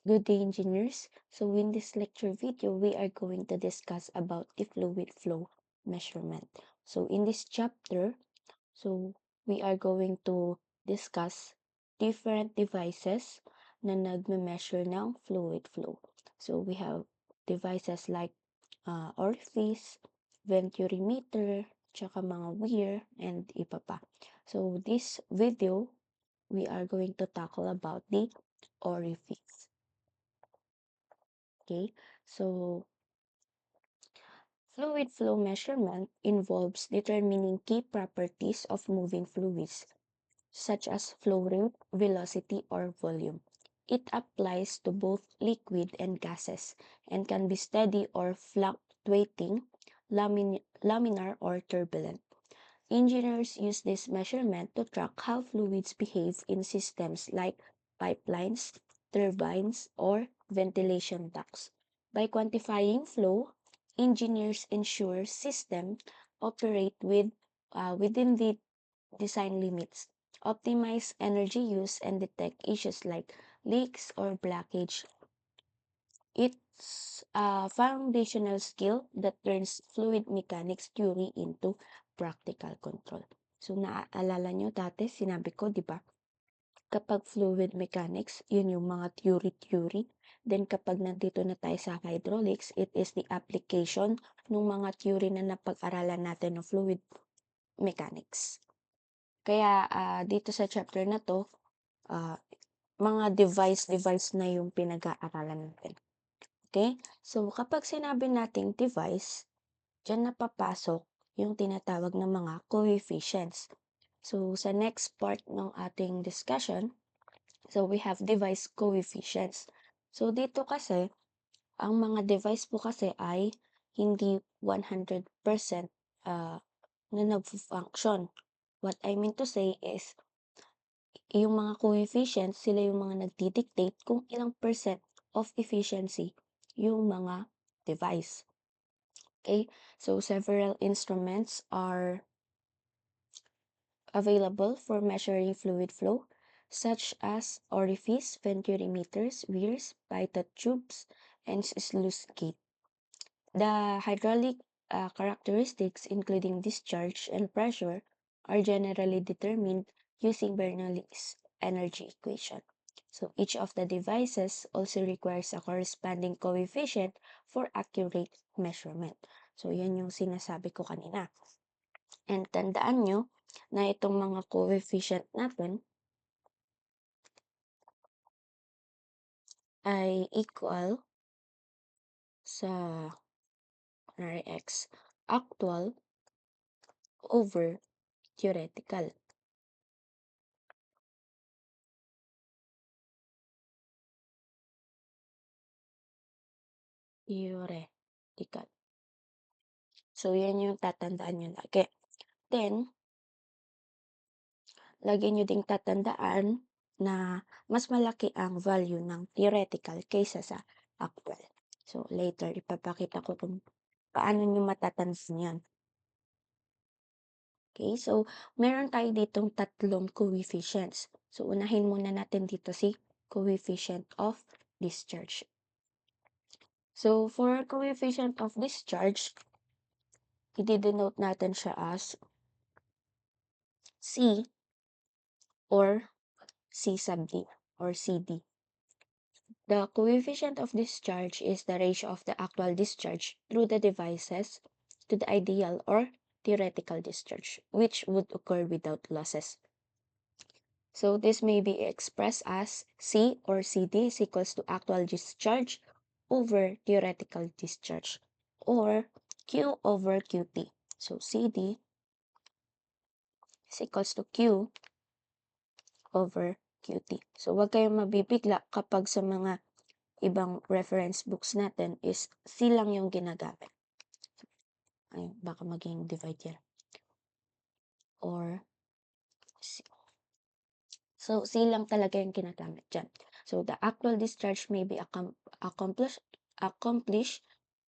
Good day, engineers. So in this lecture video, we are going to discuss about the fluid flow measurement. So in this chapter, we are going to discuss different devices na nagme-measure ng fluid flow. So we have devices like orifice, venturimeter, tsaka mga weir, and iba pa. So this video, we are going to tackle about the orifice. Okay, so fluid flow measurement involves determining key properties of moving fluids, such as flow rate, velocity, or volume. It applies to both liquid and gases and can be steady or fluctuating, laminar or turbulent. Engineers use this measurement to track how fluids behave in systems like pipelines, turbines, or ventilation ducts. By quantifying flow, engineers ensure systems operate within the design limits, optimize energy use, and detect issues like leaks or blockage. It's a foundational skill that turns fluid mechanics theory into practical control. So, naaalala nyo dati, sinabi ko, di ba? Kapag fluid mechanics, yun yung mga theory. Then, kapag nandito na tayo sa hydraulics, it is the application ng mga theory na napag-aralan natin ng fluid mechanics. Kaya, dito sa chapter na to, mga device na yung pinag-aaralan natin. Okay? So, kapag sinabi nating device, dyan napapasok yung tinatawag na mga coefficients. So, sa next part ng ating discussion, so we have device coefficients. So, dito kasi, ang mga device po kasi ay hindi 100% na nag-function. What I mean to say is, yung mga coefficients, sila yung mga nagdidictate kung ilang percent of efficiency yung mga device. Okay, so several instruments are available for measuring fluid flow, such as orifice, venturimeters, weirs, pipette tubes, and sluice gate. The hydraulic characteristics, including discharge and pressure, are generally determined using Bernoulli's energy equation. So each of the devices also requires a corresponding coefficient for accurate measurement. So yan yung sinasabi ko kanina. And tandaan nyo na itong mga coefficient natin ay equal sa Rx actual over theoretical. Theoretical. So, yan yung tatandaan nyo lagi. Then, lagi nyo ding tatandaan na mas malaki ang value ng theoretical kaysa sa actual. So, later, ipapakita ko kung paano nyo matatandaan yan. Okay, so meron tayo ditong tatlong coefficients. So unahin muna natin dito si coefficient of discharge. So for coefficient of discharge, i-denote natin siya as C or C sub D or CD. The coefficient of discharge is the ratio of the actual discharge through the devices to the ideal or theoretical discharge, which would occur without losses. So this may be expressed as C or CD is equals to actual discharge over theoretical discharge, or Q over QT. So CD is equals to Q over QT. So wag kayong mabibigla kapag sa mga ibang reference books natin is C lang yung ginagamit. Ayun, baka maging divide yan. Or C. So, C lang talaga yung ginagamit dyan. So, the actual discharge may be accomplished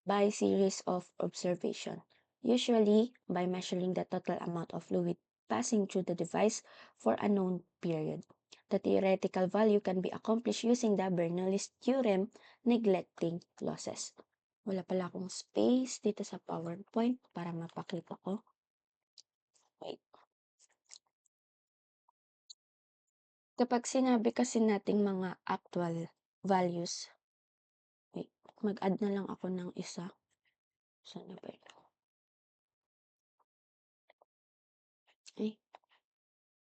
by series of observation, usually by measuring the total amount of fluid passing through the device for a known period. the theoretical value can be accomplished using the Bernoulli's theorem, neglecting losses. Wala pala akong space dito sa PowerPoint para mapakita ko. Wait. Kapag sinabi kasi nating mga actual values, wait, mag-add na lang ako ng isa. Sana ba ito? Ay,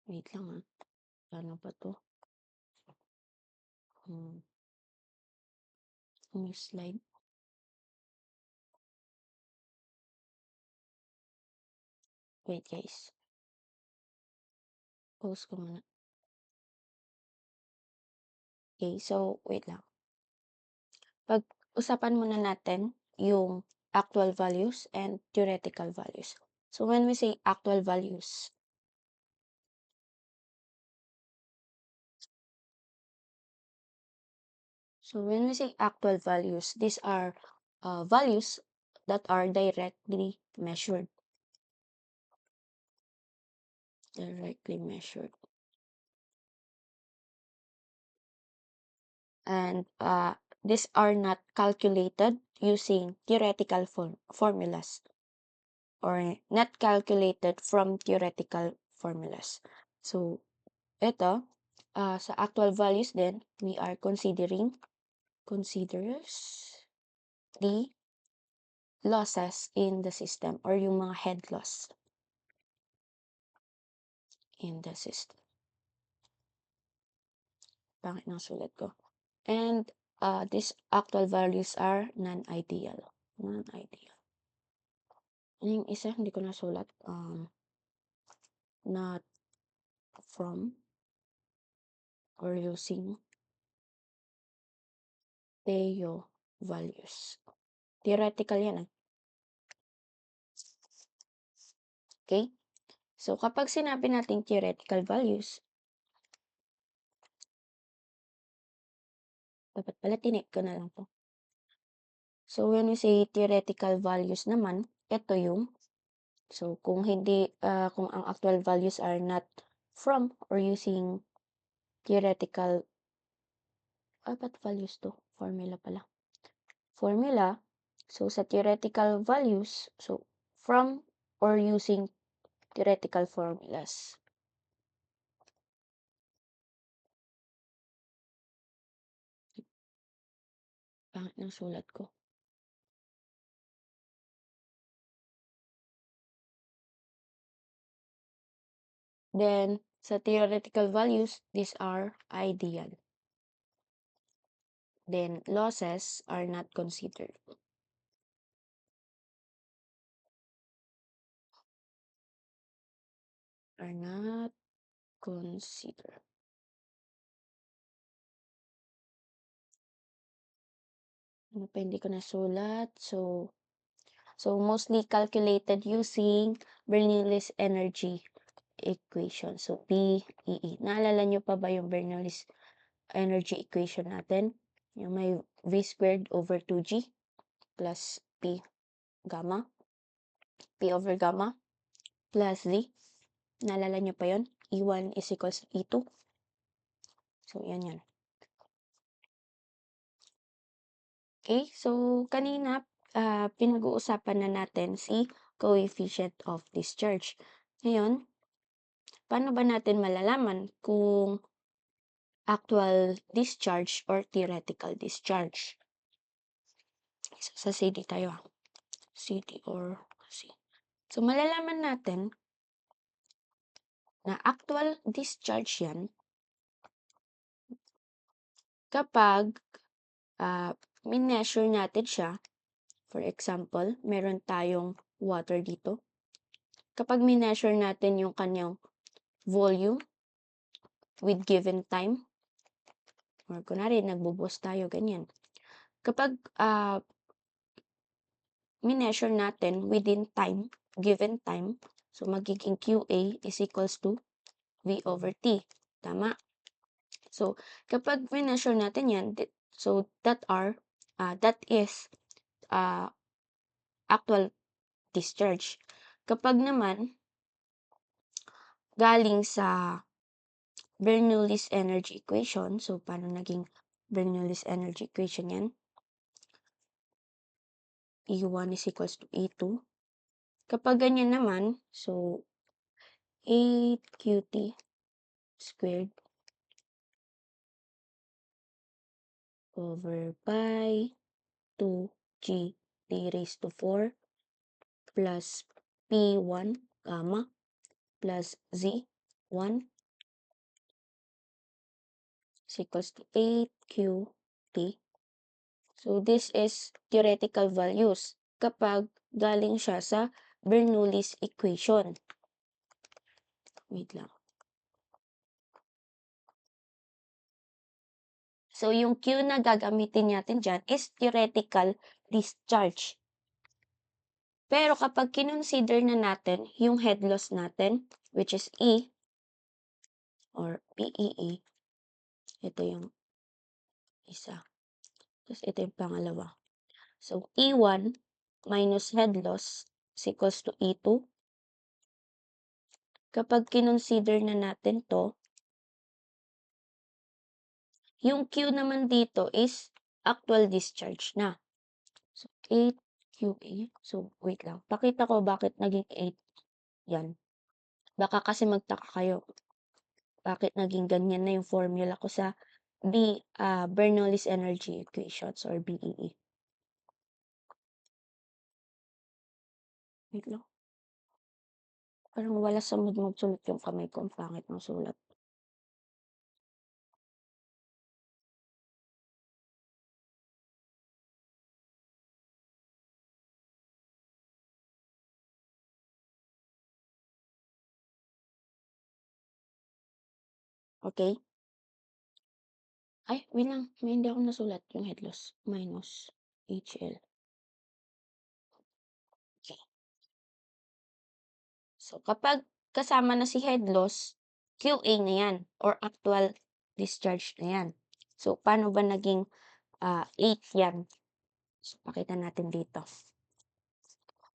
wait lang ah. Ano ba to? New slide. Wait guys. Pause ko muna. Okay, so wait lang. Pag-usapan muna natin yung actual values and theoretical values. So when we say actual values, these are values that are directly measured. And these are not calculated using theoretical formulas or not calculated from theoretical formulas. So, ito, sa actual values then we are considers the losses in the system or yung mga head loss in the system. Pangit ng sulat ko. And these actual values are non-ideal. Non-ideal. Yung isa, hindi ko nasulat. Not from or using Theo values. Theoretical yan. Okay? So, kapag sinabi natin theoretical values, dapat pala tinik ko na lang to. So, when we say theoretical values naman, ito yung, so, kung ang actual values are not from or using theoretical, ba't values to? Formula pala. Formula, so sa theoretical values, so from or using theoretical formulas. Pangit ng sulat ko. Then, sa theoretical values, these are ideal. Then, losses are not considered. Are not considered. Ano pa hindi ko nasulat? So mostly calculated using Bernoulli's energy equation. So, PEE. Naalala nyo pa ba yung Bernoulli's energy equation natin? Yung may V squared over 2G plus P over gamma plus Z. Naalala nyo pa yun? E1 is equals E2. So, yan. Okay, so kanina pinag-uusapan na natin si coefficient of discharge. Ngayon, paano ba natin malalaman kung actual discharge or theoretical discharge? So, sa CD tayo. CD or C. So, malalaman natin na actual discharge yan kapag mineasure natin siya. For example, meron tayong water dito. Kapag mineasure natin yung kanyang volume with given time, or kunwari, nagbubuhos tayo, ganyan. Kapag mineasure natin within time, given time, so magiging QA is equals to V over T. Tama? So, kapag mineasure natin yan, so that is actual discharge. Kapag naman galing sa Bernoulli's energy equation. So, paano naging Bernoulli's energy equation yan? E1 is equals to E2. Kapag ganyan naman, so 8qt squared over pi 2g t raised to 4 plus p1 gamma plus z1 is equals to 8qt. So, this is theoretical values kapag galing siya sa Bernoulli's equation. Wait lang. So, yung Q na gagamitin natin dyan is theoretical discharge. Pero kapag kinonsider na natin yung head loss natin, which is E or PEE, ito yung isa. Tapos ito yung pangalawa. So, E1 minus head loss is equals to E2. Kapag kinonsider na natin to, yung Q naman dito is actual discharge na. So, 8QA. So, wait lang. Pakita ko bakit naging 8 yan. Baka kasi magtaka kayo. Bakit naging ganyan na yung formula ko sa Bernoulli's energy equations or BEE. Wait lang. Parang wala sa mood magsulat yung kamay ko. Ang pangit ng sulat. Okay? Ay, wait lang. May hindi ako nasulat yung head loss. Minus HL. Okay. So, kapag kasama na si head loss, QA na yan or actual discharge na yan. So, paano ba naging 8 yan? So, pakita natin dito.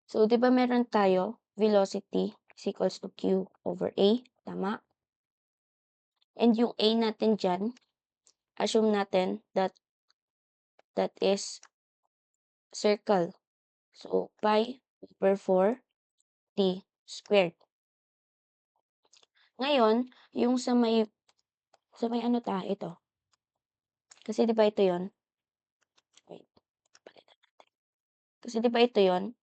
So, di ba meron tayo velocity is equals to Q over A. Tama? And yung A natin dyan, assume natin that is circle. So, pi over 4 t squared. Ngayon, yung sa may ano ito. Kasi di ba ito yon? Wait, palitan natin. Kasi di ba ito yon?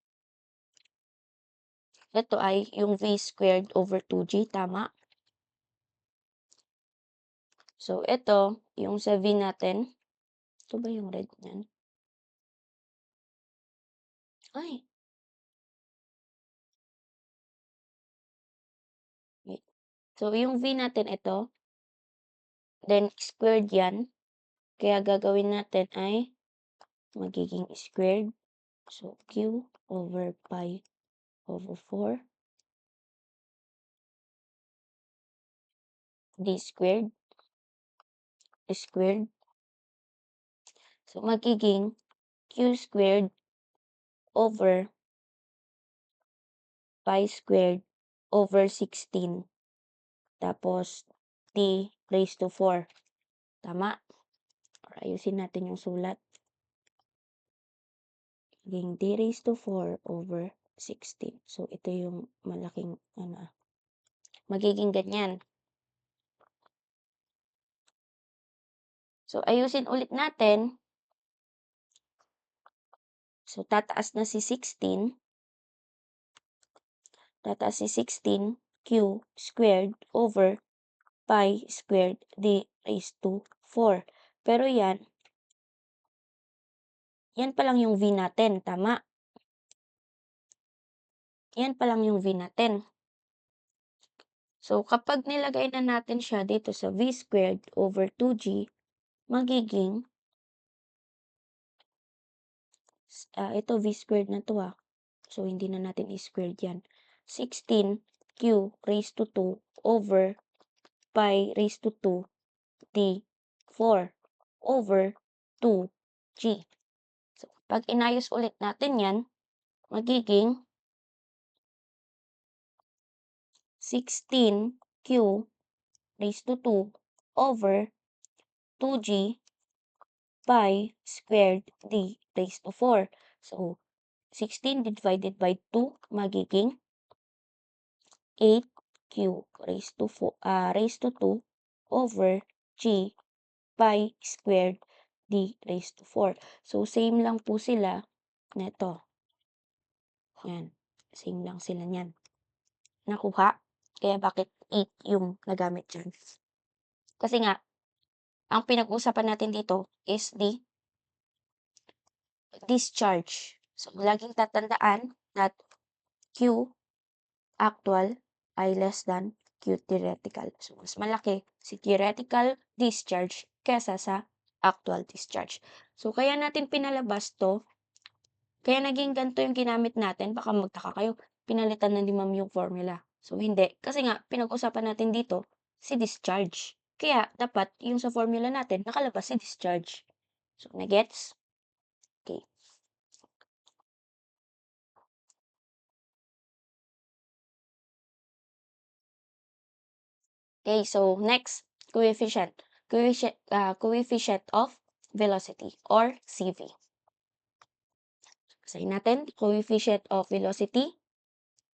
Ito ay yung v squared over 2g, tama? So, ito, yung sa v natin, ito ba yung red niyan? Ay! Wait. So, yung v natin ito, then squared yan. Kaya gagawin natin ay magiging squared. So, q over pi over 4 d squared. So, magiging q squared over pi squared over 16. Tapos, t raised to 4. Tama? Or ayusin natin yung sulat. Magiging d raised to 4 over 16. So, ito yung malaking, magiging ganyan. So, ayusin ulit natin. So, tataas na si 16. Tataas si 16 q squared over pi squared d raised to 4. Pero yan pa lang yung v natin, tama? Yan pa lang yung v natin. So, kapag nilagay na natin siya dito sa v squared over 2g, magiging, ito v squared na to So, hindi na natin i-squared yan. 16q raised to 2 over pi raised to 2 d 4 over 2g. So, pag inayos ulit natin yan, magiging 16q raised to 2 over 2g pi squared d raised to 4. So, 16 divided by 2 magiging 8q raised to 2 over g pi squared d raised to 4. So, same lang po sila neto. Yan. Same lang sila niyan. Nakuha? Kaya bakit 8 yung nagamit dyan? Kasi nga, ang pinag-uusapan natin dito is the discharge. So, laging tatandaan that Q actual ay less than Q theoretical. So, mas malaki si theoretical discharge kesa sa actual discharge. So, kaya natin pinalabas to. Kaya naging ganito yung ginamit natin. Baka magtaka kayo, pinalitan na ni ma'am yung formula. So, hindi. Kasi nga, pinag-usapan natin dito si discharge. Kaya, dapat yung sa formula natin, nakalabas si discharge. So, nagets? Okay. Okay, so next, coefficient. Coefficient of velocity or CV. Sabihin natin, coefficient of velocity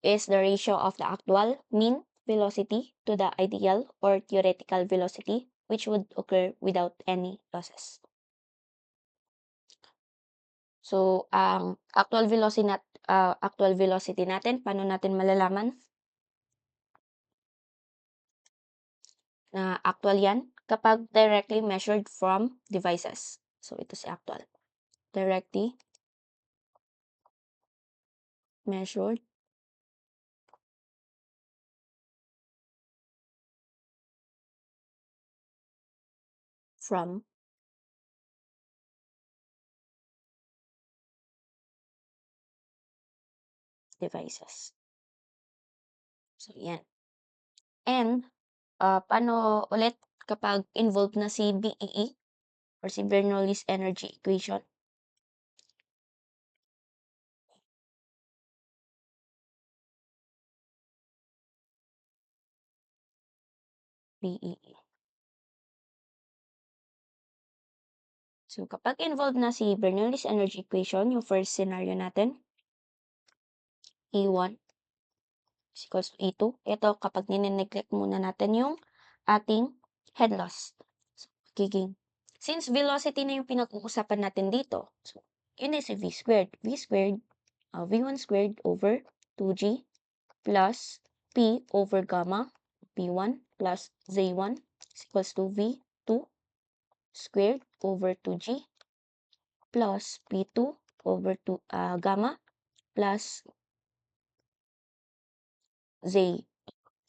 is the ratio of the actual mean velocity to the ideal or theoretical velocity which would occur without any losses. So, ang actual velocity natin, paano natin malalaman na actual yan? Kapag directly measured from devices. So, ito si actual. Directly measured from devices. So, yan. And, paano ulit kapag involved na si BEE or si Bernoulli's energy equation? BEE. So, kapag involved na si Bernoulli's energy equation, yung first scenario natin, E1 is equals to E2. Ito, kapag nine-neglect muna natin yung ating head loss. So, magiging, since velocity na yung pinag-uusapan natin dito, so, yun is V squared. V squared, V1 squared over 2G plus P over gamma, P1 plus Z1 is equals to V2 squared over 2G plus P2 over 2 gamma plus Z.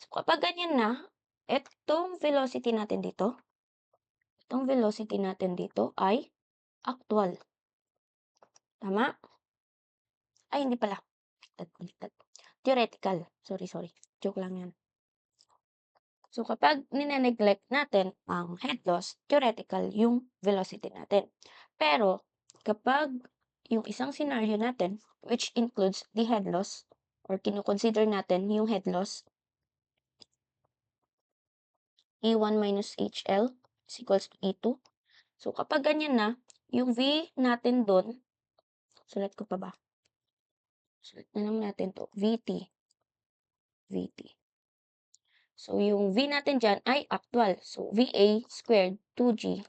So, kapag ganyan na, itong velocity natin dito ay actual. Tama? Ay, hindi pala. Baliktad. Theoretical. Sorry. Joke lang yan. So, kapag nine-neglect natin ang head loss, theoretical yung velocity natin. Pero, kapag yung isang scenario natin, which includes the head loss, or kinukonsider natin yung head loss, E1 minus HL is equals to E2. So, kapag ganyan na, yung V natin doon, sulat ko pa ba? Sulat na lang natin to, VT. So, yung V natin dyan ay actual. So, VA squared 2G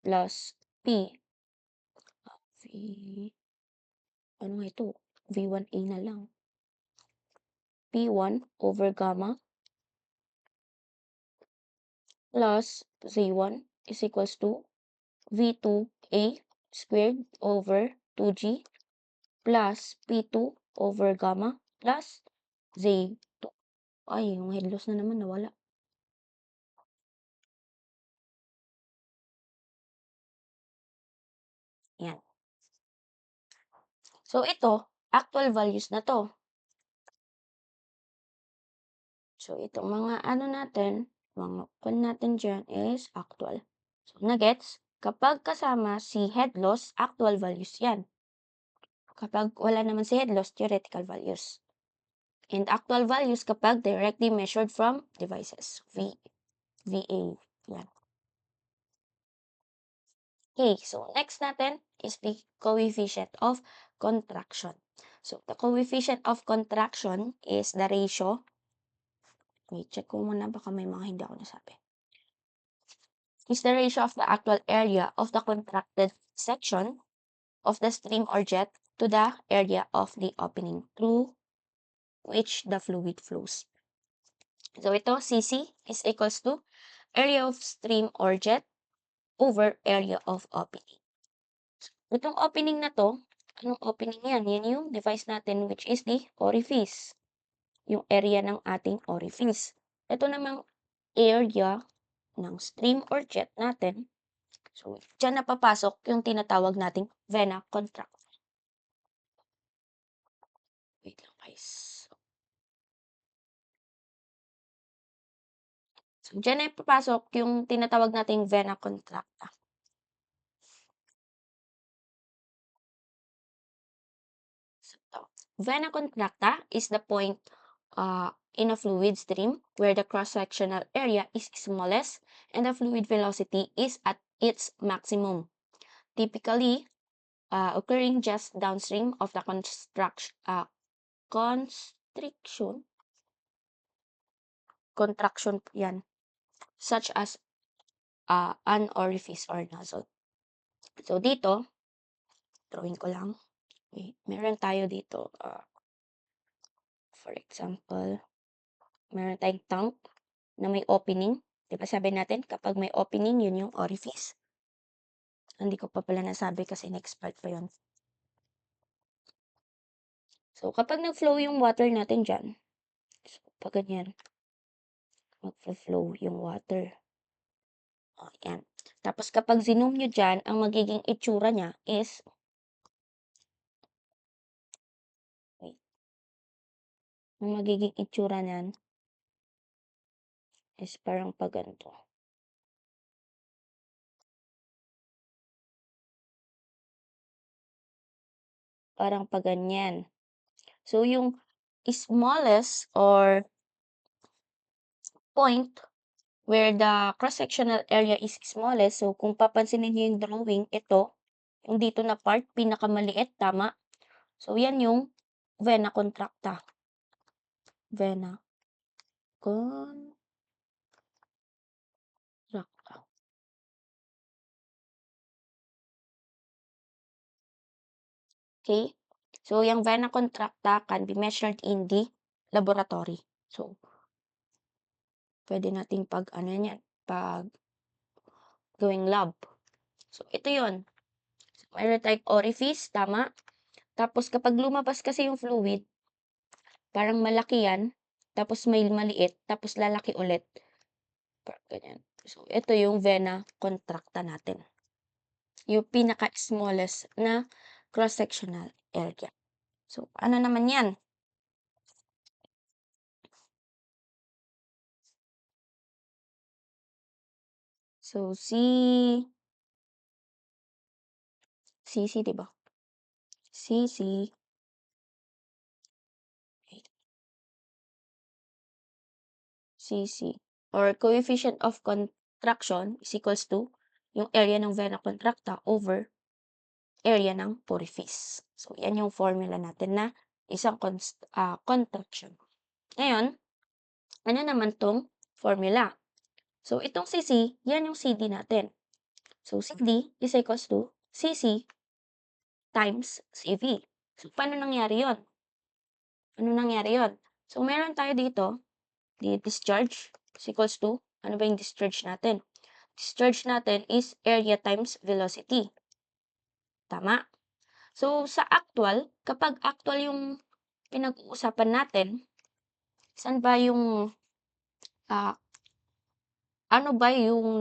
plus P. Ano nga ito? V1A na lang. P1 over gamma plus Z1 is equals to V2A squared over 2G plus P2 over gamma plus Z2. Ay, yung head loss na naman nawala. Yan. So, ito, actual values na to. So, itong mga mga kung natin dyan is actual. So, nagets? Kapag kasama si head loss, actual values yan. Kapag wala naman si head loss, theoretical values. And actual values kapag directly measured from devices. V. VA. Yan. Okay, so next natin is the coefficient of contraction. So the coefficient of contraction is the ratio. Wait, check ko muna baka may mga hindi ako nasabi. Is the ratio of the actual area of the contracted section of the stream or jet to the area of the opening through which the fluid flows. So ito, CC is equals to area of stream or jet over area of opening. So, itong opening na to, anong opening yan? Yan yung device natin which is the orifice. Yung area ng ating orifice. Ito namang area ng stream or jet natin. So, dyan napapasok yung tinatawag nating vena contracta. Wait lang guys. So, dyan ay papasok yung tinatawag nating vena contracta. So, vena contracta is the point in a fluid stream where the cross-sectional area is smallest and the fluid velocity is at its maximum, typically occurring just downstream of the contraction yan, such as an orifice or nozzle. So dito, drawing ko lang. Wait, meron tayo dito, for example, meron tayong tank na may opening. Diba sabi natin, kapag may opening, yun yung orifice. Hindi ko pa pala nasabi kasi in-expert pa yun. So, kapag nag-flow yung water natin dyan, so, pag ganyan, mag-flow yung water. O, yan. Tapos, kapag zoom nyo dyan, ang magiging itsura niya is, wait, ang magiging itsura niyan is parang pag ganito. Parang pag ganyan. So, yung smallest or point where the cross-sectional area is smallest. So, kung papansinin niyo yung drawing, ito, yung dito na part, pinakamaliit, tama? So, yan yung vena contracta. Vena contracta. Okay? So, yung vena contracta can be measured in the laboratory. So, pwede nating pag, ano yan, pag gawing lab. So, ito yun. So, mayroon tayong orifice, tama? Tapos, kapag lumabas kasi yung fluid, parang malaki yan, tapos may maliit, tapos lalaki ulit. Parang ganyan. So, ito yung vena contracta natin. Yung pinaka-smallest na cross-sectional area. So, ano naman yan? So, CC, diba? CC, CC, or coefficient of contraction is equals to yung area ng vena contracta over area ng porifice. So, yan yung formula natin na isang contraction. Ngayon, ano naman tong formula? So, itong CC, yan yung CD natin. So, CD is equals to CC times CV. So, paano nangyari yon? Ano nangyari yon? So, meron tayo dito, the discharge is equals to, ano ba yung discharge natin? Discharge natin is area times velocity. Tama? So, sa actual, kapag actual yung pinag-uusapan natin, saan ba yung, ano ba yung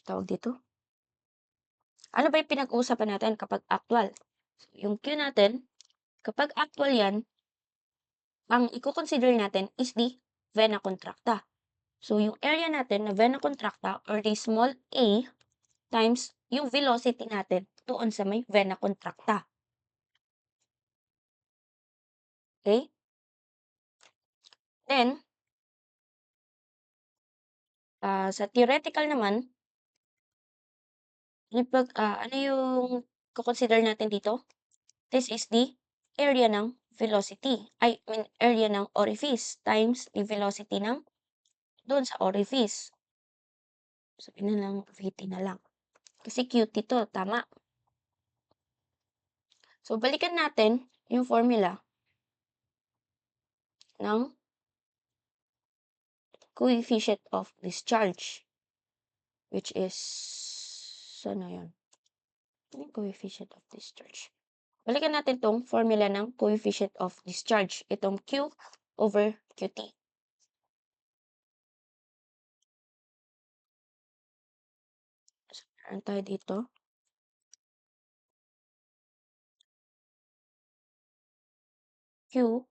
tawag dito? Ano ba yung pinag-uusapan natin kapag actual? So, yung Q natin, kapag actual yan, ang i-consider natin is the vena contracta. So, yung area natin na vena contracta or the small a times yung velocity natin doon sa may vena contracta. Okay? Then, Sa theoretical naman, ano yung ko-consider natin dito? This is the area ng velocity, I mean area ng orifice times the velocity ng doon sa orifice. Sabihin na lang VT na lang. Kasi QT to, tama. So, balikan natin yung formula ng coefficient of discharge, which is, saan na yun? Yung coefficient of discharge. Balikan natin tong formula ng coefficient of discharge. Itong Q over QT. So, meron tayo dito. Q,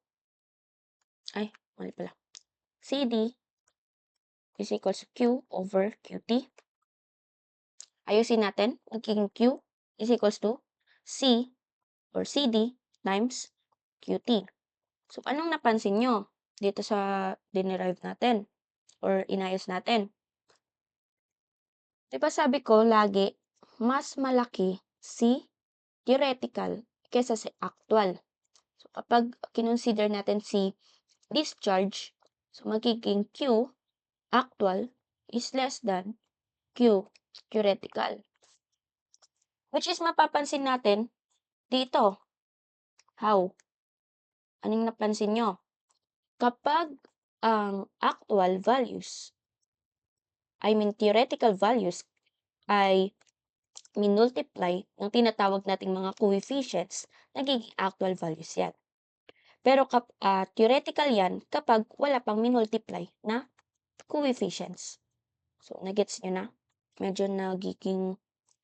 ay, mali pala. CD is equals to Q over QT. Ayusin natin. Magiging Q is equals to C or CD times QT. So, anong napansin nyo dito sa dinerive natin or inayos natin? Diba sabi ko lagi, mas malaki si theoretical kesa si actual. So, kapag kinonsider natin si discharge, so magiging Q actual is less than Q theoretical. Which is mapapansin natin dito. How? Anong napansin nyo? Kapag ang actual values, I mean theoretical values, ay minultiply ng tinatawag nating mga coefficients, nagiging actual values yan. Pero theoretical yan kapag wala pang minultiply na coefficients. So, nagets nyo na? Medyo nagiging,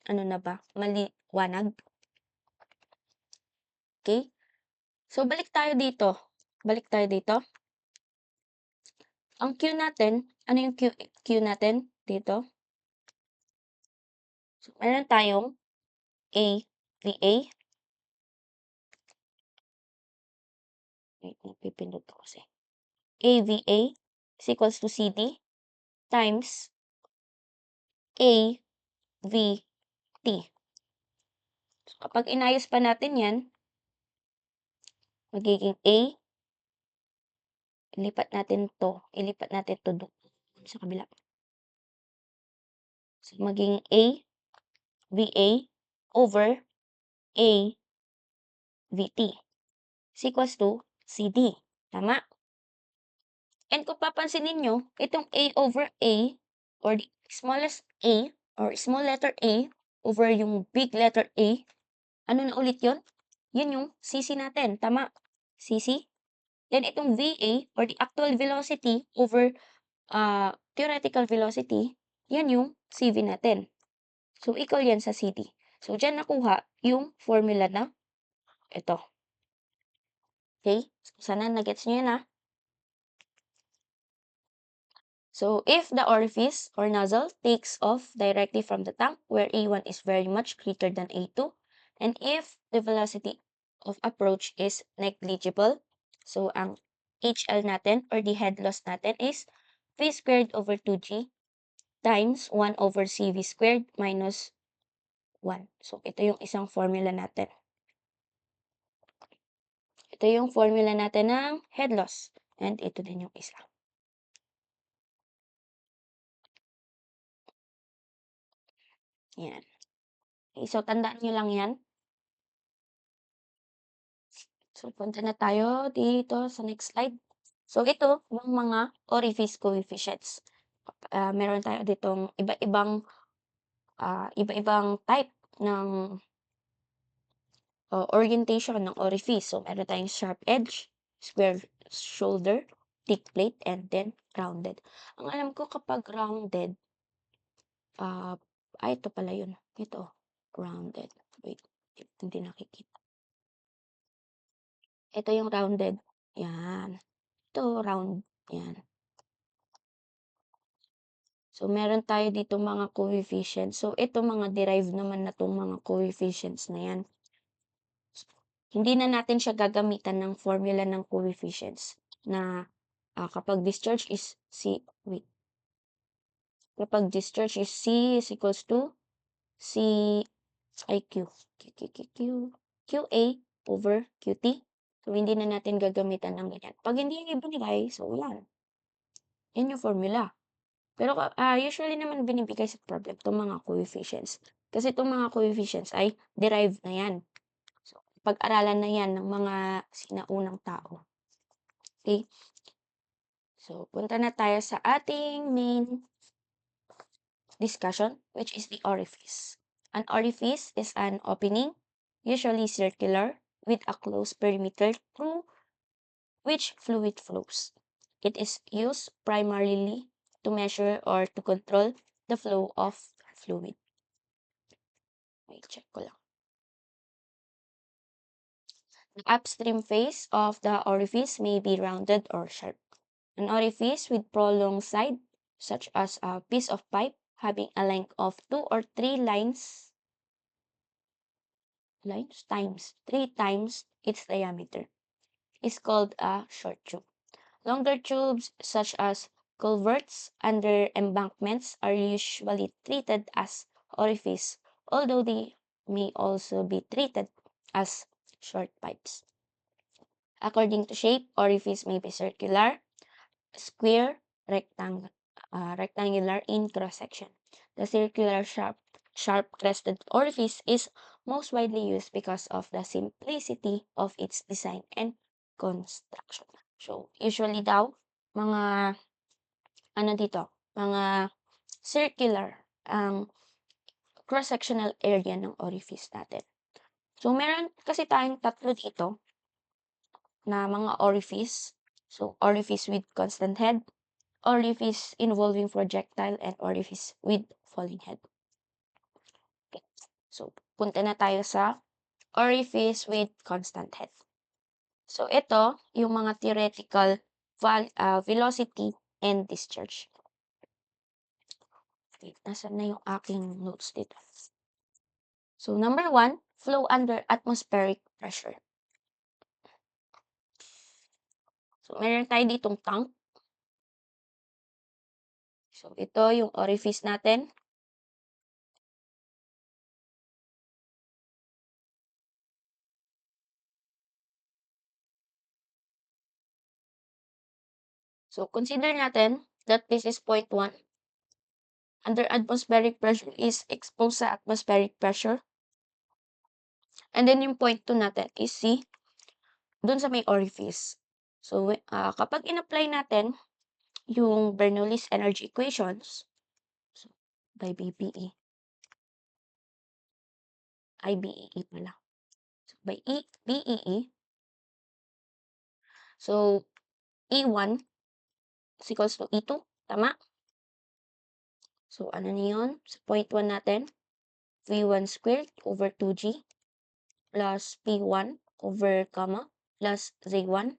ano na ba, maliwanag. Okay? So, balik tayo dito. Ang Q natin, ano yung Q natin dito? So, meron tayong A, VA. Wait, napipindot ko kasi. AVA is equals to CD times AVT. So, kapag inayos pa natin yan, magiging A, ilipat natin to doon sa kabila. So, maging A, VA over A, VT is equals to CD. Tama? And kung papansin ninyo, itong A over A or the smallest A or small letter A over yung big letter A, ano na ulit yon? Yun yung CC natin. Tama? CC. Then itong VA or the actual velocity over theoretical velocity, yan yung CV natin. So, equal yan sa CD. So, dyan nakuha yung formula na ito. Okay? So, sana nagets nyo yan ha. So, if the orifice or nozzle takes off directly from the tank where A1 is very much greater than A2, and if the velocity of approach is negligible, so ang HL natin or the head loss natin is V squared over 2G times 1 over CV squared minus 1. So, ito yung isang formula natin. Ito yung formula natin ng head loss. And ito din yung isa. Yan. Okay, so, tandaan nyo lang yan. So, punta na tayo dito sa next slide. So, ito yung mga orifice coefficients. Meron tayo ditong iba-ibang type ng orientation ng orifice. So, meron tayong sharp edge, square shoulder, thick plate, and then rounded. Ang alam ko kapag rounded, ito pala yun. Ito, rounded. Wait, hindi nakikita. Ito yung rounded. Yan. Ito, round. Yan. So, meron tayo dito mga coefficients. So, ito mga derived naman na itong mga coefficients na yan. Hindi na natin siya gagamitan ng formula ng coefficients na kapag discharge is wait. kapag discharge is C is equals to C ay Q. QA over QT. So, hindi na natin gagamitan ng ganyan. Pag hindi yung ibinigay, so yan. Yan yung formula. Pero usually naman binibigay sa problem itong mga coefficients. Kasi itong mga coefficients ay derived na yan. So, pag-aralan na yan ng mga sinaunang tao. Okay? So, punta na tayo sa ating main discussion, which is the orifice. An orifice is an opening, usually circular, with a closed perimeter through which fluid flows. It is used primarily to measure or to control the flow of fluid. Wait, check ko lang. The upstream face of the orifice may be rounded or sharp. An orifice with prolonged side, such as a piece of pipe having a length of 2 or 3 times 3 times its diameter, is called a short tube. Longer tubes, such as culverts under embankments, are usually treated as orifice, although they may also be treated as short pipes. According to shape, orifice may be circular, square, rectangular in cross-section. The circular sharp-crested orifice is most widely used because of the simplicity of its design and construction. So, usually daw, mga, mga circular ang cross-sectional area ng orifice natin. So, meron kasi tayong tatlo dito na mga orifice. So, orifice with constant head, orifice involving projectile, and orifice with falling head. Okay. So, punta na tayo sa orifice with constant head. So, ito yung mga theoretical velocity and discharge. Wait, nasan na yung aking notes dito? So, number 1, flow under atmospheric pressure. So, meron tayo ditong tank. So, ito yung orifice natin. So, consider natin that this is point 1. Under atmospheric pressure is exposed sa atmospheric pressure. And then yung point 2 natin is C, dun sa may orifice. So, kapag in-apply natin yung Bernoulli's energy equations, so, by BPE, IBEE pala. So, by BEE, so, E1 is equals to E2, tama? So, ano na yun? Sa point 1 natin, V1 squared over 2G plus P1 over gamma plus Z1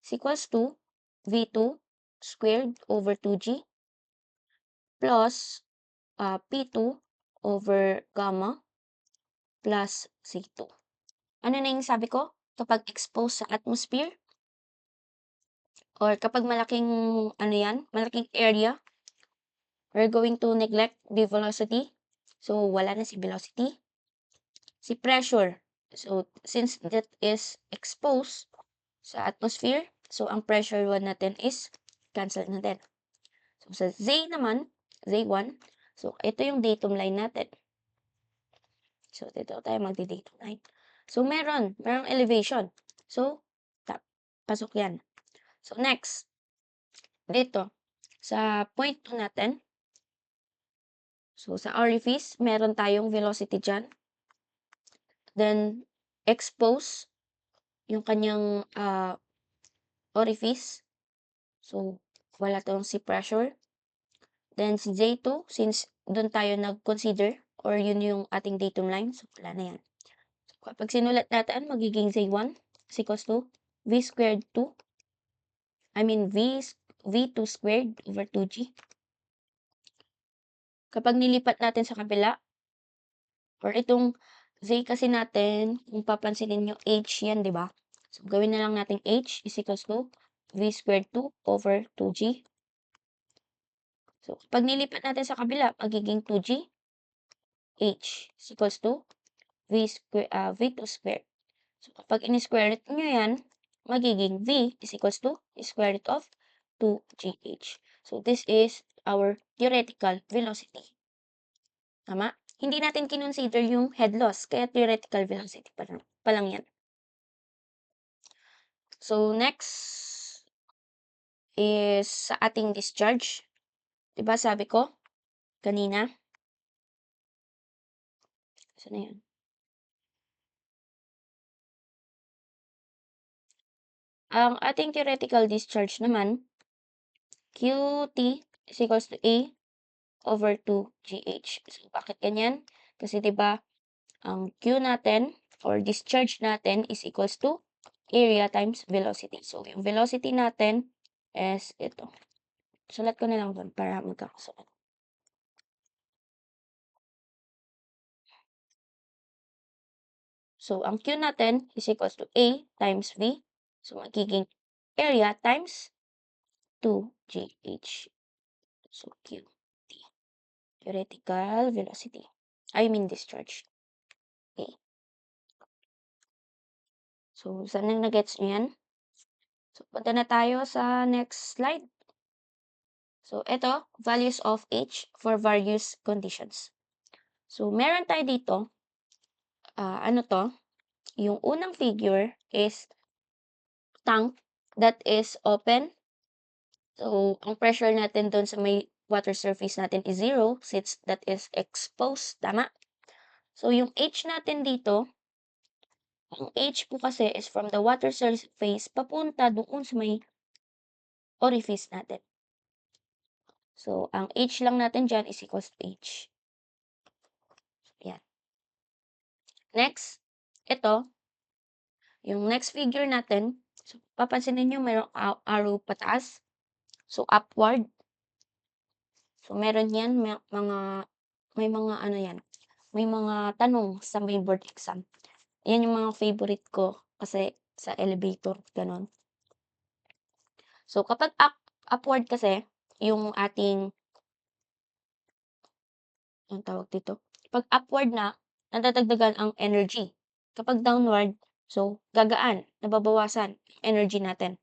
is equals to V2 squared over 2G plus P2 over gamma plus Z2. Ano na yung sabi ko? Kapag exposed sa atmosphere or kapag malaking malaking area, we're going to neglect the velocity. So, wala na si velocity. Si pressure. So, since that is exposed sa atmosphere, so ang pressure 1 natin is cancel na din. So, sa Z naman, Z1, so ito yung datum line natin. So, dito tayo magdi-datum line. So, merong elevation. So, pasok yan. So, next, dito, sa point 2 natin, so, sa orifice, meron tayong velocity dyan. Then, expose yung kanyang orifice. So, wala tong si pressure. Then, si J2, since doon tayo nag-consider, or yun yung ating datum line, so wala na yan. So, kapag sinulat natin, magiging Z1 is equals to V squared 2, V2 squared over 2G. Kapag nilipat natin sa kabila, or itong Z kasi natin, kung papansinin nyo, H yan, di ba? So, gawin na lang natin H is equals to V squared 2 over 2G. So, pag nilipat natin sa kabila, magiging 2G H is equals to V2 squared. So, kapag in-square root nyo yan, magiging V is equals to square root of 2GH. So, this is our theoretical velocity. Tama? Hindi natin kinonsider yung head loss, kaya theoretical velocity pa lang yan. So, next is sa ating discharge. Diba sabi ko kanina? Saan na yan? Ang ating theoretical discharge naman, QT is equals to A over 2GH. So, bakit ganyan? Kasi diba, ang Q natin or discharge natin is equals to area times velocity. So, yung velocity natin is ito. Sulat ko na lang doon para magkakasunod. So, ang Q natin is equals to A times V. So, magiging area times 2GH. So, QT. Theoretical velocity. I mean discharge. Okay. So, saan na nag-gets nyo yan? So, punta na tayo sa next slide. So, ito, values of H for various conditions. So, meron tayo dito, ano to? Yung unang figure is tank that is open. So, ang pressure natin doon sa may water surface natin is 0 since that is exposed. Tama? So, yung H natin dito, ang H po kasi is from the water surface papunta doon sa may orifice natin. So, ang H lang natin dyan is equals to H. Yan. Next, ito, yung next figure natin, so, papansin ninyo mayroong arrow pataas. So, upward. So, meron yan, may mga ano yan, may mga tanong sa may board exam. Yan yung mga favorite ko kasi sa elevator, ganon. So, kapag upward kasi, yung ating, ang tawag dito, pag upward na, nadadagdagan ang energy. Kapag downward, so, gagaan, nababawasan energy natin.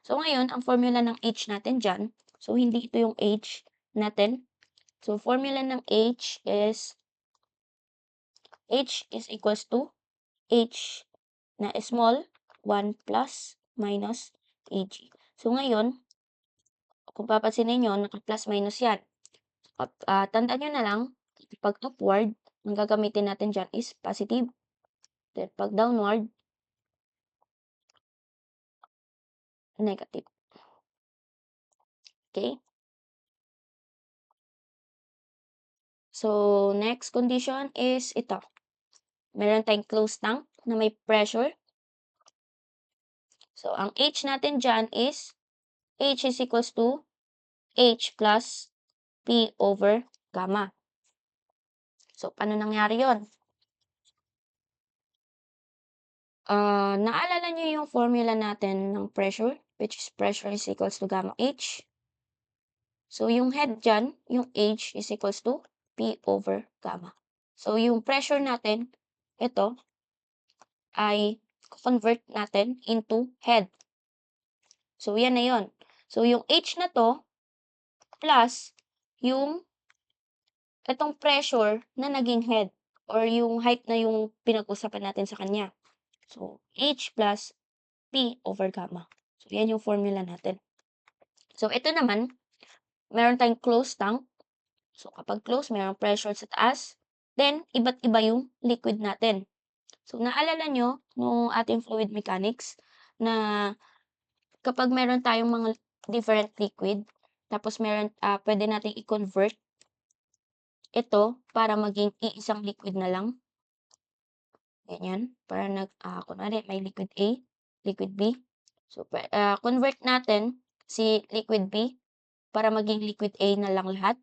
So, ngayon, ang formula ng H natin dyan, so, hindi ito yung H natin. So, formula ng H is equals to H na small, 1 plus minus Ag. So, ngayon, kung papansin ninyo, naka-plus minus yan. Tandaan nyo na lang, pag upward, ang gagamitin natin dyan is positive. Then, pag downward, negative. Okay? So, next condition is ito. Meron tayong closed tank na may pressure. So, ang H natin dyan is H is equals to H plus P over gamma. So, paano nangyari yon? Naalala nyo yung formula natin ng pressure, which is pressure is equals to gamma H. So, yung head dyan, yung H is equals to P over gamma. So, yung pressure natin, ito, ay convert natin into head. So, yan na yon. So, yung H na to, plus yung itong pressure na naging head or yung height na yung pinag-usapan natin sa kanya. So, H plus P over gamma. So, yan yung formula natin. So, ito naman, meron tayong closed tank. So, kapag closed, mayroong pressure sa taas. Then, iba't iba yung liquid natin. So, naalala nyo, nung ating fluid mechanics, na kapag meron tayong mga different liquid, tapos pwede nating i-convert ito para maging iisang liquid na lang. Ganyan. Para kunwari, may liquid A, liquid B. So, convert natin si liquid B para maging liquid A na lang lahat.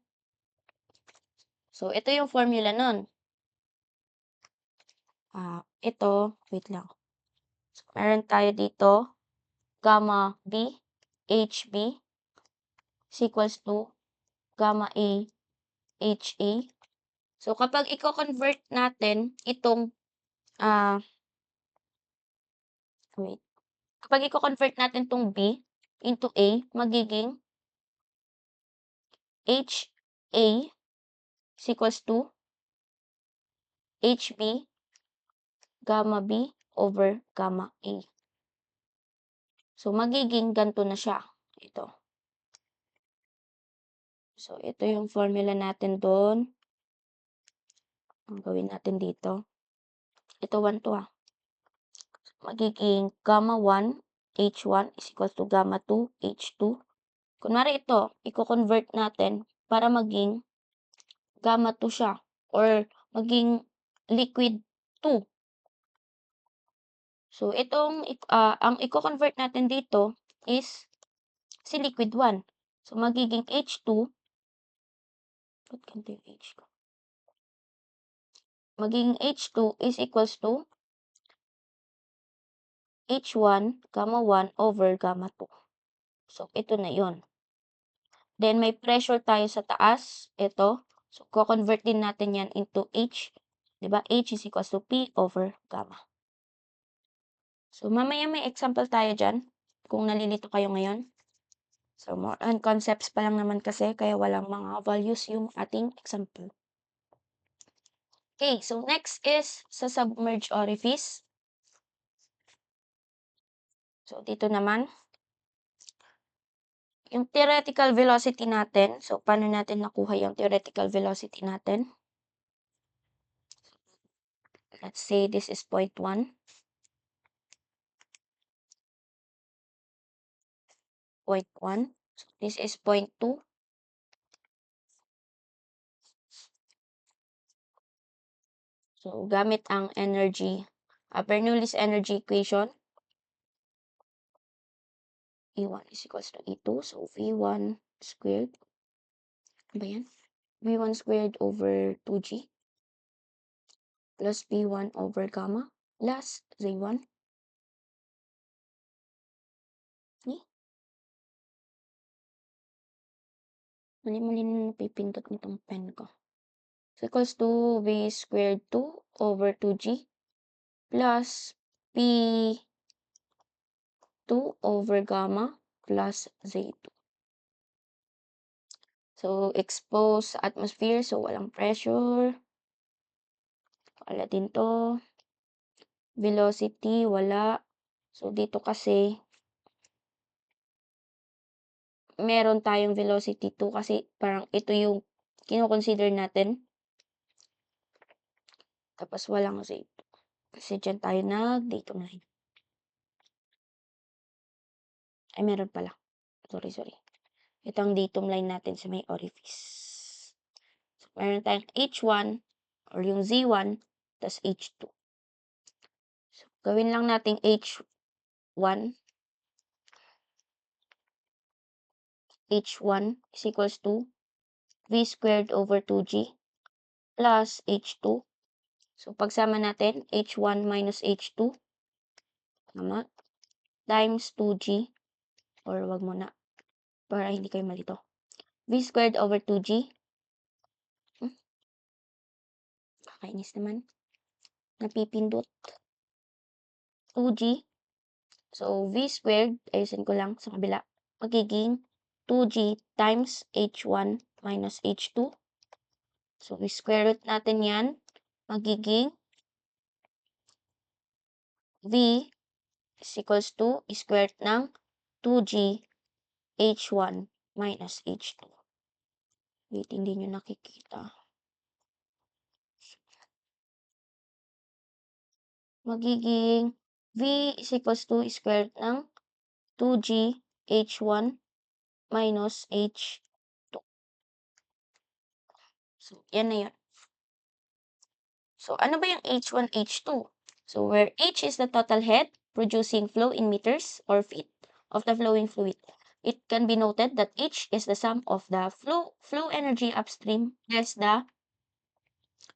So, ito yung formula nun. Ito, wait lang. So, meron tayo dito, gamma B, HB is equals to gamma A, HA. So, kapag i-convert natin itong, wait. Kapag i-convert natin itong B into A, magiging HA is equals to HB gamma B over gamma A. So, magiging ganito na siya. Ito. So, ito yung formula natin doon. Ang gawin natin dito. Ito 1 to magiging gamma 1, H1 is equals to gamma 2, H2. Kunwari ito, i-convert natin para maging gamma 2 siya or maging liquid 2. So, ang i-convert natin dito is si liquid 1. So, magiging H2, ba't ganito yung H ko? Magiging H2 is equals to H1, gamma 1 over gamma 2. So, ito na yon. Then, may pressure tayo sa taas. Ito. So, ko-convert din natin yan into H. Diba? H is equals to P over gamma. So, mamaya may example tayo dyan. Kung nalilito kayo ngayon. So, more on concepts pa lang naman kasi. Kaya walang mga values yung ating example. Okay. So, next is sa submerged orifice. So, dito naman. Yung theoretical velocity natin. So, paano natin nakuha yung theoretical velocity natin? Let's say this is 0.1. 0.1. So, this is 0.2. So, gamit ang Bernoulli's energy equation, E1 is equals to E2. So, V1 squared, ba yan? V1 squared over 2G plus V1 over gamma plus Z1. Mali-mali na napipindot nitong pen ko. So, equals to V squared 2 over 2G plus P2 over gamma plus Z2. So, exposed sa atmosphere. So, walang pressure. Wala din to. Velocity, wala. So, dito kasi, meron tayong velocity 2 kasi parang ito yung kino-consider natin. Tapos, walang Z2. Kasi dyan tayo datum line. Ay, meron pala. Sorry. Ito ang datum line natin sa may orifice. So, meron tayong H1 or yung Z1 tas H2. So, gawin lang natin H1. H1 is equals to V squared over 2G plus H2. So, pagsama natin, H1 minus H2, tama, times 2G, or wag mo na, para hindi kayo malito. V squared over 2G, kakainis naman, napipindot, 2G, so V squared, ayusin ko lang sa kabila, magiging 2G times H1 minus H2. So, square root natin yan, magiging V is equals to square root ng 2G H1 minus H2. Wait, hindi nyo nakikita. Magiging V is equals to square root ng 2G H1 minus H2. So, yan na yun. So, ano ba yung H1, H2? So, where H is the total head producing flow in meters or feet of the flowing fluid. It can be noted that H is the sum of the flow energy upstream less the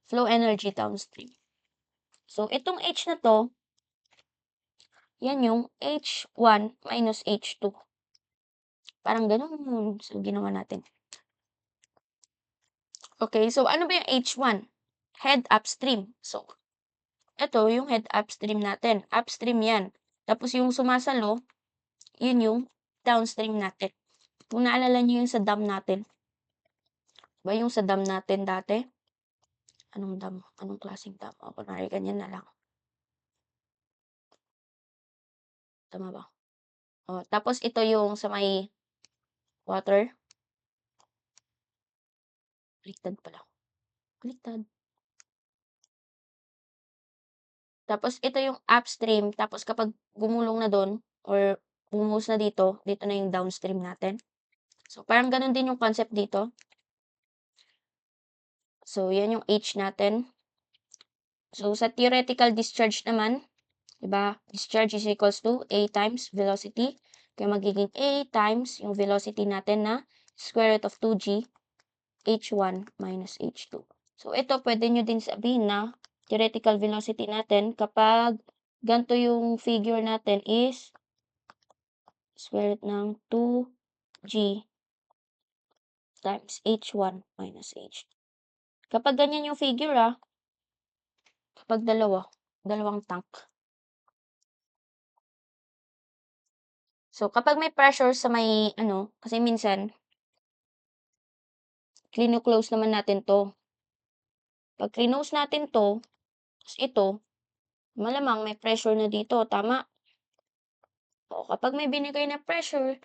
flow energy downstream. So, itong H na to, yan yung H1 minus H2. Parang ganun. So, ginawa natin. Okay, so ano ba yung H1? Head upstream. So, ito yung head upstream natin. Upstream yan. Tapos yung sumasalo, yun yung downstream natin. Kung naalala nyo yung sa dam natin, ba yung sa dam natin dati? Anong dam? Anong klaseng dam? O, kunwari, ganyan na lang. Tama ba? O, tapos ito yung sa may water. Baliktad pala. Baliktad. Tapos ito yung upstream. Tapos kapag gumulong na doon or bumuhos na dito, dito na yung downstream natin. So, parang ganun din yung concept dito. So, yan yung H natin. So, sa theoretical discharge naman, diba? Discharge is equals to A times velocity. Kaya magiging A times yung velocity natin na square root of 2G H1 minus H2. So, ito pwede nyo din sabihin na theoretical velocity natin kapag ganito yung figure natin is square root ng 2G times H1 minus H2. Kapag ganyan yung figure kapag dalawang tank. So, kapag may pressure sa may, kasi minsan, klino-close naman natin to. Pag clinose natin to, tapos ito, malamang may pressure na dito, tama? O, kapag may binigay na pressure,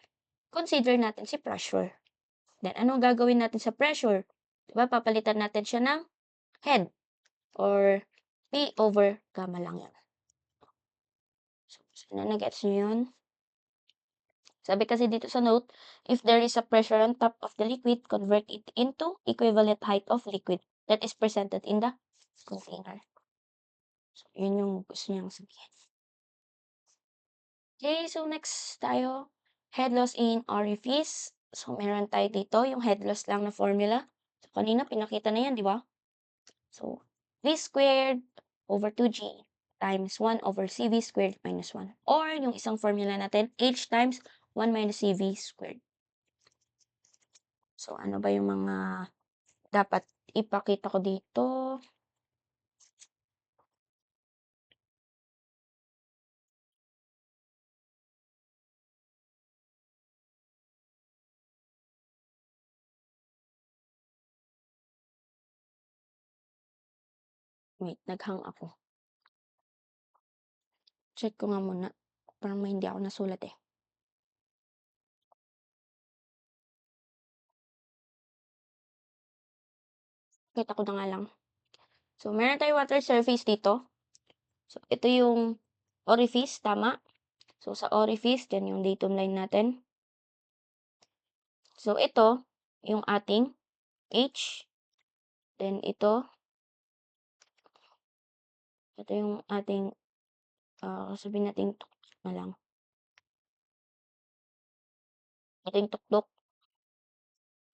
consider natin si pressure. Then, anong gagawin natin sa pressure? Diba, papalitan natin siya ng head or P over gamma lang yan. So, nag-gets nyo yun? Sabi kasi dito sa note, if there is a pressure on top of the liquid, convert it into equivalent height of liquid that is presented in the container. So, yun yung gusto niyang sabihin. Okay, so next tayo, head loss in orifice. So, meron tayo dito, yung head loss lang na formula. So, kanina pinakita na yan, di ba? So, V squared over 2G times 1 over CV squared minus 1. Or, yung isang formula natin, H times 1 minus CV squared. So, ano ba yung mga dapat ipakita ko dito? Wait, naghang ako. Check ko nga muna. Parang may hindi ako nasulat eh. Kita ko na nga lang. So, meron tayong water surface dito. So, ito yung orifice, tama? So, sa orifice, yan yung datum line natin. So, ito, yung ating H. Then, ito yung ating, sabihin natin tuktok na lang. Ito yung tuktok.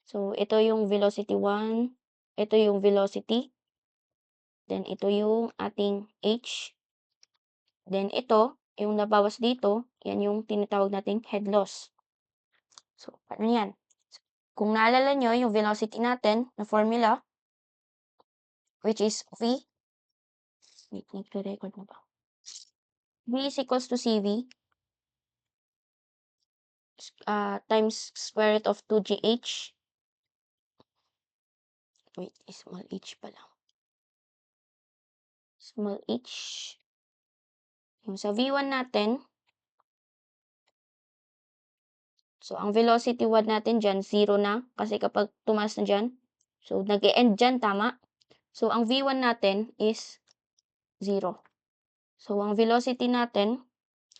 So, ito yung velocity 1. Ito yung velocity. Then, ito yung ating H. Then, ito, yung nabawas dito, yan yung tinatawag nating head loss. So, paano yan? Kung naalala nyo, yung velocity natin na formula, which is V, wait, nagre-record na ba? V is equals to CV times square root of 2GH. Wait, small h pala. Small h. Yung sa V1 natin, so ang velocity 1 natin dyan, 0 na. Kasi kapag tumaas na dyan, so nag-e-end dyan, tama? So ang V1 natin is 0. So ang velocity natin,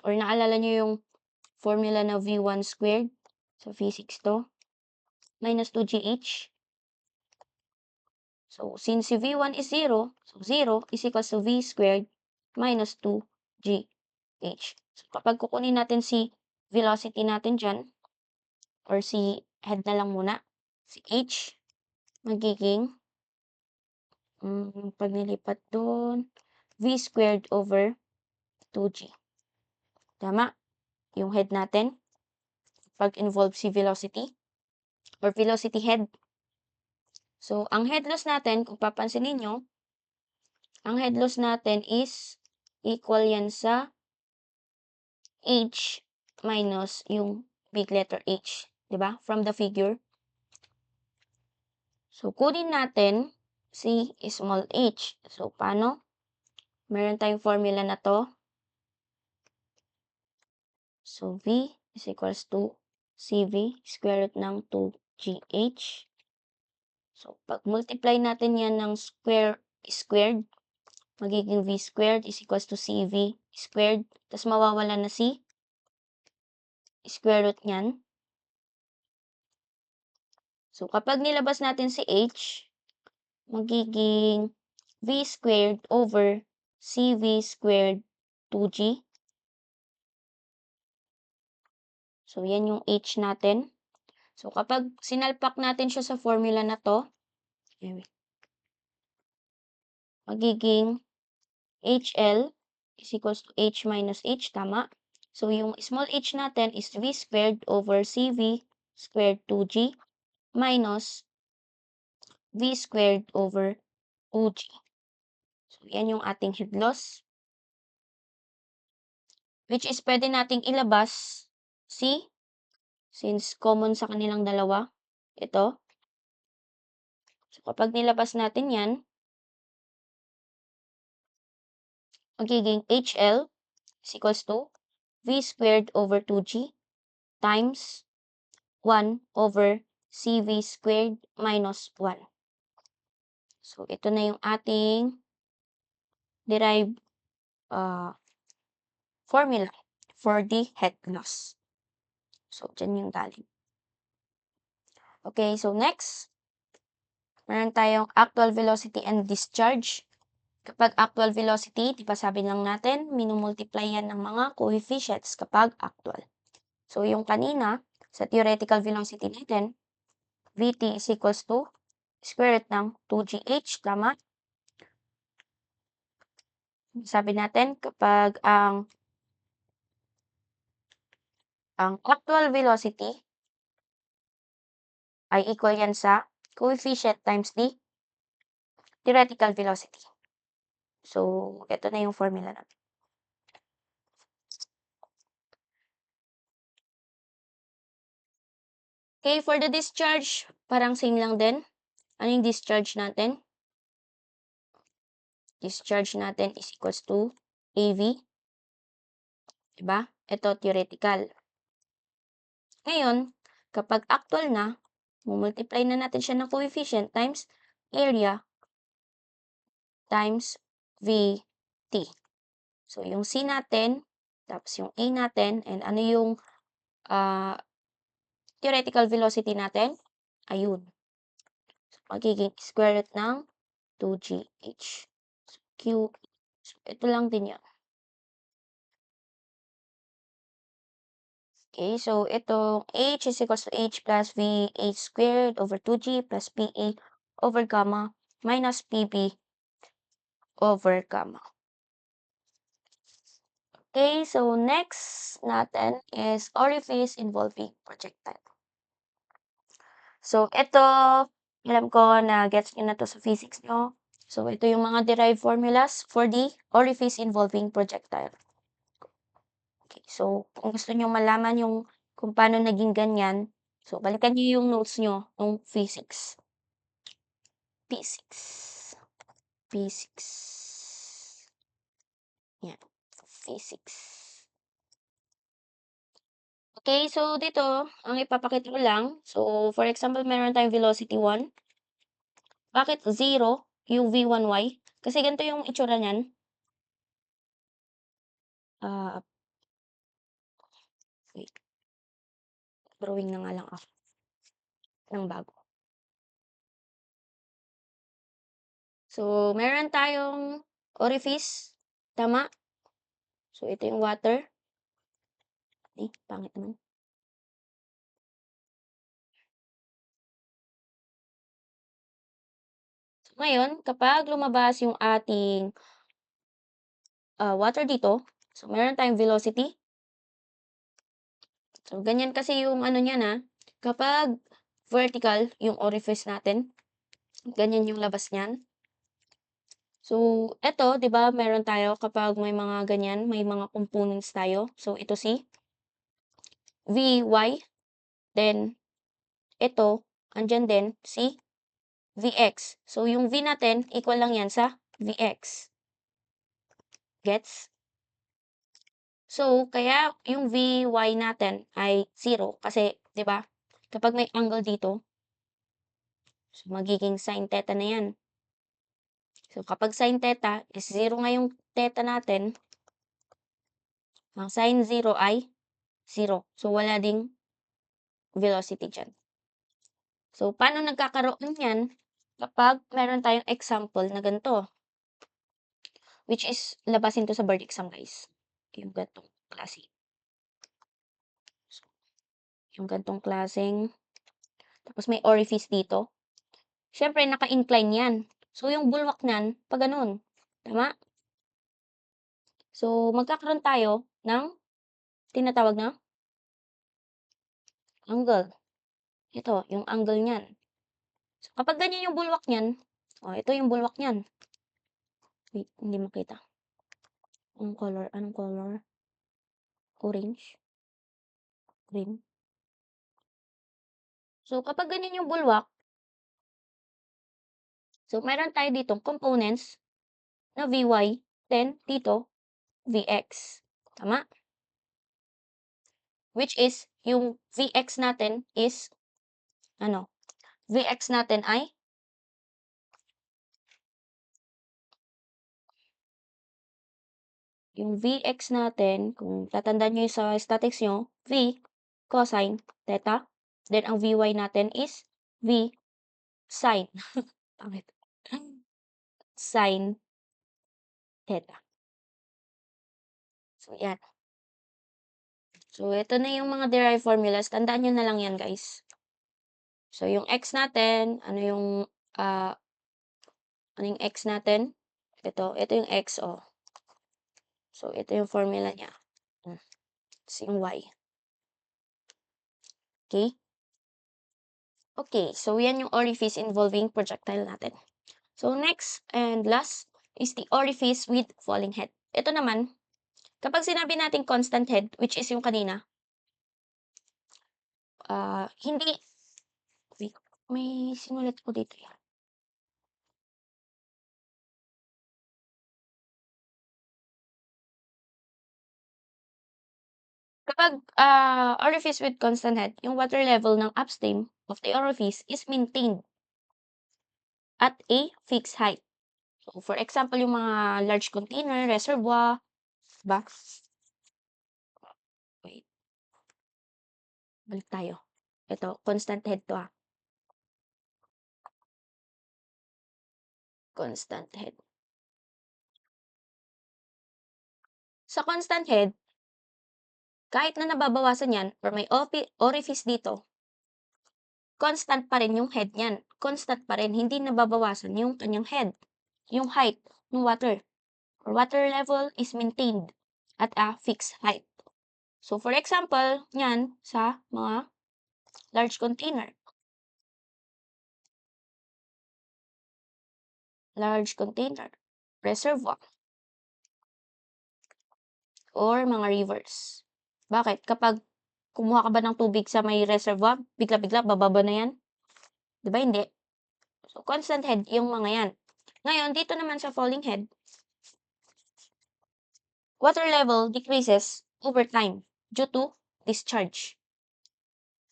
or naalala nyo yung formula na V1 squared, so physics to, minus 2GH. So, since si V1 is 0, so 0 is equals to V squared minus 2GH. So, kapag kukunin natin si velocity natin dyan, or si head na lang muna, si H, magiging, pag nilipat doon, V squared over 2G. Tama? Yung head natin, pag involve si velocity, or velocity head. So, ang head loss natin, kung papansinin nyo, ang head loss natin is equal yan sa H minus yung big letter H. Diba? From the figure. So, kunin natin si small h. So, paano? Meron tayong formula na to. So, V is equals to CV square root ng 2GH. So, pag multiply natin yan ng squared, magiging V squared is equals to CV squared. Tapos mawawala na si square root niyan. So, kapag nilabas natin si H, magiging V squared over CV squared 2G. So, yan yung H natin. So, kapag sinalpak natin siya sa formula na to, magiging HL is equals to H minus H, tama? So, yung small h natin is V squared over CV squared 2G minus V squared over 2G. So, yan yung ating head loss. Which is pwede nating ilabas C, since common sa kanilang dalawa, ito. So, kapag nilabas natin yan, magiging HL is equals to V squared over 2G times 1 over CV squared minus 1. So, ito na yung ating derived formula for the head loss. So, dyan yung galing. Okay, so next, meron tayong actual velocity and discharge. Kapag actual velocity, di ba sabi lang natin, minumultiply yan ng mga coefficients kapag actual. So, yung kanina, sa theoretical velocity natin, Vt is equals to square root ng 2gh, tama? Sabi natin, kapag ang actual velocity ay equal yan sa coefficient times the theoretical velocity. So, ito na yung formula natin. Okay, for the discharge, parang same lang din. Ano yung discharge natin? Discharge natin is equals to AV. Diba? Ito, theoretical. Ngayon, kapag actual na, multiply na natin siya ng coefficient times area times VT. So, yung C natin, tapos yung A natin, and ano yung theoretical velocity natin? Ayun. So, magiging square root ng 2GH. So, Q. So, ito lang din yan. Okay, so itong H is equals to H plus VH squared over 2G plus PA over gamma minus PB over gamma. Okay, so next natin is orifice involving projectile. So, ito, alam ko na gets nyo na to sa physics nyo. So, ito yung mga derived formulas for the orifice involving projectile. Okay, so, kung gusto nyo malaman yung kung paano naging ganyan, so, balikan nyo yung notes nyo ng physics. Physics. Physics. Yan. Physics. Okay, so dito, ang ipapakita ko lang. So, for example, meron tayong velocity 1. Bakit 0 yung v1y? Kasi ganito yung itsura niyan. Wait. Drawing na nga lang ako ng bago. So, meron tayong orifice. Tama? So, ito yung water. Pangit naman. So, ngayon, kapag lumabas yung ating water dito, so, meron tayong velocity. So, ganyan kasi yung ano niya na, kapag vertical yung orifice natin, Ganyan yung labas niyan. So, eto 'di ba meron tayo kapag may mga ganyan, may mga components tayo. So, ito si Vy, then ito, andiyan din si Vx. So, yung V natin equal lang yan sa Vx. Gets? So, kaya yung Vy natin ay 0 kasi 'di ba kapag may angle dito, so magiging sin theta na yan. So, kapag sin theta is 0 nga yung theta natin, ang sin 0 ay 0. So, wala ding velocity dyan. So, paano nagkakaroon yan kapag meron tayong example na ganito? Which is, labasin to sa board exam, guys. Yung gantong klase. So, yung gantong klaseng, tapos may orifice dito. Siyempre, naka-incline yan. So, yung bulwak niyan, pa ganun. Tama? So, magkakaroon tayo ng tinatawag na angle. Ito, yung angle niyan. So, kapag ganyan yung bulwak niyan, ito yung bulwak niyan. Wait, hindi makita. Anong color? Anong color? Orange? Green? So, kapag ganyan yung bulwak, so, meron tayo ditong components na Vy, then dito, Vx. Tama? Which is, yung Vx natin is, Vx natin ay, yung Vx natin, kung tatandaan nyo sa statics nyo, V, cosine, theta. Then, ang Vy natin is V, sine. Pangit. Sine, theta. So, yan. So, ito na yung mga derived formulas. Tandaan nyo na lang yan, guys. So, yung x natin, ano yung x natin? Ito yung x, oh. So, ito yung formula niya. Tapos yung y. Okay? Okay, so yan yung orifice involving projectile natin. So, next and last is the orifice with falling head. Ito naman, kapag sinabi natin constant head, which is yung kanina, hindi, wait, may sinulat ko dito yan. Kapag orifice with constant head, yung water level ng upstream of the orifice is maintained at a fixed height. So, for example, yung mga large container, reservoir, ba? Wait, balik tayo. Ito, constant head to Constant head. Sa constant head, kahit na nababawasan yan or may orifice dito, constant pa rin yung head niyan. Constant pa rin, hindi nababawasan yung kanyang head. Yung height ng water. Or water level is maintained at a fixed height. So, for example, yan sa mga large container. Large container, reservoir, or mga rivers. Bakit? Kapag kumuha ka ba ng tubig sa may reservoir, bigla-bigla bababa na yan? Di ba hindi? So, constant head yung mga yan. Ngayon, dito naman sa falling head, water level decreases over time due to discharge.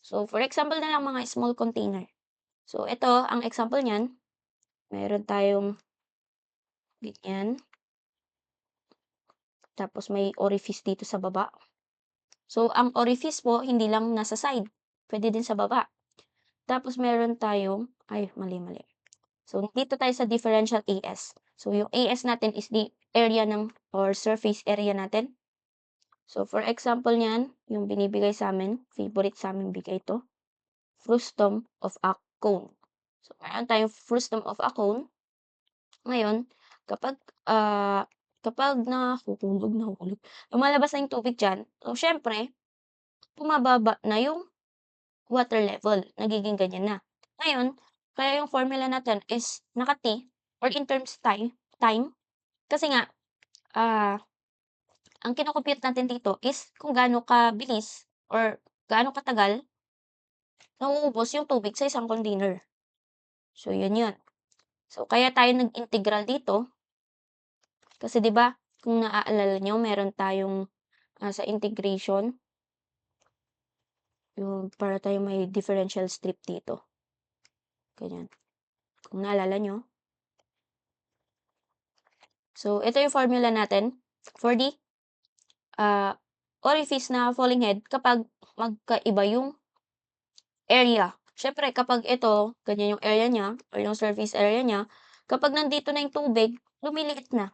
So, for example na lang mga small container. So, ito, ang example niyan, meron tayong ganyan. Tapos, may orifice dito sa baba. So, ang orifice po, hindi lang nasa side. Pwede din sa baba. Tapos, meron tayong, mali. So, dito tayo sa differential AS. So, yung AS natin is the area or surface area natin. So, for example niyan, yung binibigay sa amin, favorite sa amin bigay ito, frustum of a cone. So, meron tayong frustum of a cone. Ngayon, kapag nahulog, lumalabas na yung tubig dyan, so, syempre, bumababa na yung water level. Nagiging ganyan na. Ngayon, Kaya yung formula natin is naka-T or in terms time kasi nga, ah, ang kino-compute natin dito is kung gaano kabilis or gaano katagal nauubos yung tubig sa isang container. So, yun. So, kaya tayo nag-integral dito kasi 'di ba kung naaalala niyo meron tayong, sa integration, yung para tayong may differential strip dito, ganyan, kung naalala niyo. So, ito yung formula natin for the, ah, orifice na falling head kapag magkaiba yung area. Siyempre kapag ito, ganyan yung area niya or yung surface area niya, kapag nandito na yung tubig, lumiliit na.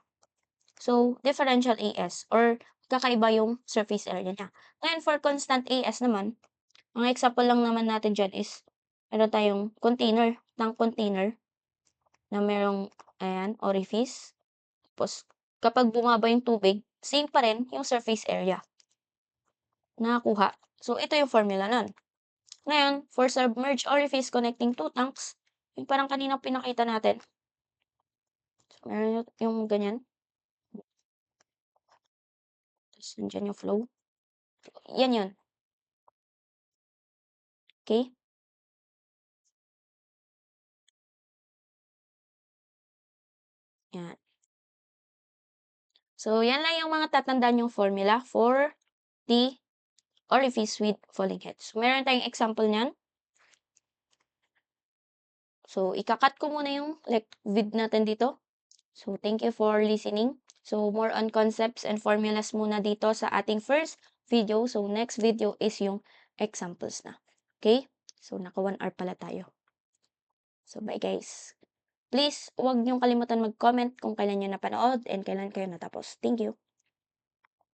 So, differential AS or kakaiba yung surface area niya. Ngayon for constant AS naman, ang example lang naman natin diyan is meron tayong container, tank container na merong ayan, orifice. Tapos kapag bumaba yung tubig, same pa rin yung surface area na nakuha. So, ito yung formula nun. Ngayon, for submerged orifice connecting two tanks, yung parang kaninang pinakita natin. So, meron yung ganyan. Tapos nandiyan yung flow. Yan yun. Okay? Yan. So, yan lang yung mga tatandaan yung formula for the orifice with falling head. So, meron tayong example niyan. So, ikakat ko muna yung vid natin dito. So, thank you for listening. So, more on concepts and formulas muna dito sa ating first video. So, next video is yung examples na. Okay? So, naka 1 hour pala tayo. So, bye guys. Please, huwag niyong kalimutan mag-comment kung kailan niyo napanood and kailan kayo natapos. Thank you.